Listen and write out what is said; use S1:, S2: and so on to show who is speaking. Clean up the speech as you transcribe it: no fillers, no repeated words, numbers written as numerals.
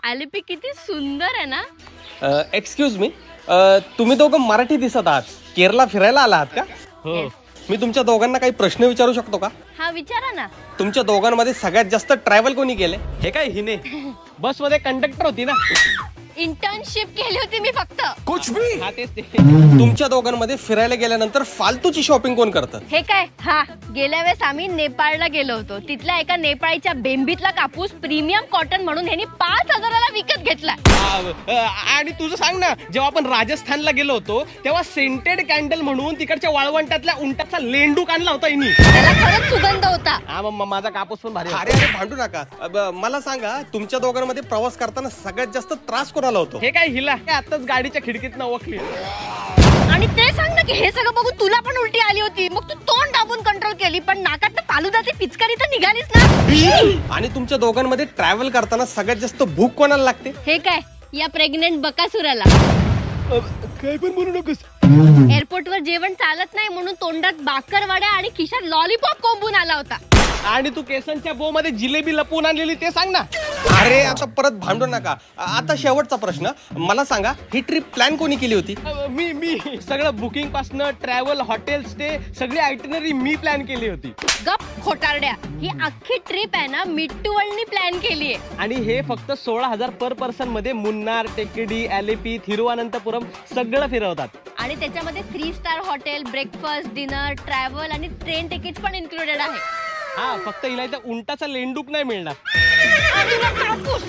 S1: आलिपी किती सुंदर आहे ना.
S2: एक्सक्यूज मी, तुम्ही दोघं मराठी दिसत आहात. केरला फिरायला आला आहात का?
S1: हो.
S2: मी तुमच्या दोघांना काही प्रश्न विचारू शकतो का?
S1: हा विचारा ना.
S2: तुमच्या दोघांमध्ये सगळ्यात जास्त ट्रॅव्हल कोणी केले?
S3: हे काय हिने बस मध्ये कंडक्टर होती ना.
S1: इंटर्नशिप केली होती मी फक्त.
S3: कुछ भी. हा तेच ते.
S2: तुमच्या दोघांमध्ये फिरायला गेल्यानंतर फालतूची शॉपिंग कोण करतं?
S1: हे काय? हा, गेल्या वेळेस आम्ही नेपाळला गेलो होतो. तिथल्या एका नेपाळीच्या बेंबीतला कापूस प्रीमियम कॉटन म्हणून ह्यांनी 5,000ला विकत घेतला.
S3: आणि तुझं सांग ना, जेव्हा आपण राजस्थानला गेलो होतो तेव्हा सेंटेड कॅन्डल म्हणून तिकडच्या वाळवंटातल्या उंटाचा लेंडूक आणला होता यांनी.
S1: त्याला खरंच सुगंध होता.
S3: माझा कापूस पण भारी.
S2: अरे अरे भांडू नका. मला सांगा, तुमच्या दोघांमध्ये प्रवास करताना सगळ्यात जास्त त्रास कोणाला होतो?
S3: हे काय हिला आताच गाडीच्या खिडकीत ओळखली.
S1: आणि ते सांग ना की हे सगळं बघून तुला पण उलटी आली होती. मग तू तोंड दाबून कंट्रोल केली, पण नाकात फालुदाची पिचकारी तर निघालीच ना.
S2: आणि तुमच्या दोघांमध्ये ट्रॅव्हल करताना सगळ्यात जास्त भूक कोणाला लागते?
S1: हे काय? या प्रेग्नेंट बकासुराला.
S3: काय पण बोलू नकोस.
S1: एअरपोर्टवर जेवण चालत नाही म्हणून तोंडात बाकरवाड्या आणि खिशात लॉलीपॉप कोंबून आला होता.
S3: आणि तू केसांच्या बो मध्ये जिलेबी लपवून आणलेली ते सांग ना.
S2: अरे आता परत भांडू नका. आता शेवटचा प्रश्न, मला सांगा, ही ट्रिप प्लॅन कोणी केली होती?
S3: मी सगळं बुकिंग पासनं ट्रॅव्हल, हॉटेल स्टे सगळी आयटिनरी मी प्लॅन केली होती.
S1: गप खोटारड्या. ही अख्खी ट्रिप आहे ना मिट्टू वर्ल्डनी प्लॅन केली आहे.
S3: आणि हे फक्त 16,000 पर पर्सन मध्ये मुन्नार, टेकडी, अलेपी, थिरुवनंतपुरम सगळं फिरवतात.
S1: आणि त्याच्यामध्ये 3 star hotel, breakfast, dinner, travel आणि ट्रेन तिकीट पण इन्क्लुडेड आहे.
S3: हा, फक्त हिला इथं उंटाचा लेंडूक नाही मिळणार.
S1: आणि मग कापूस.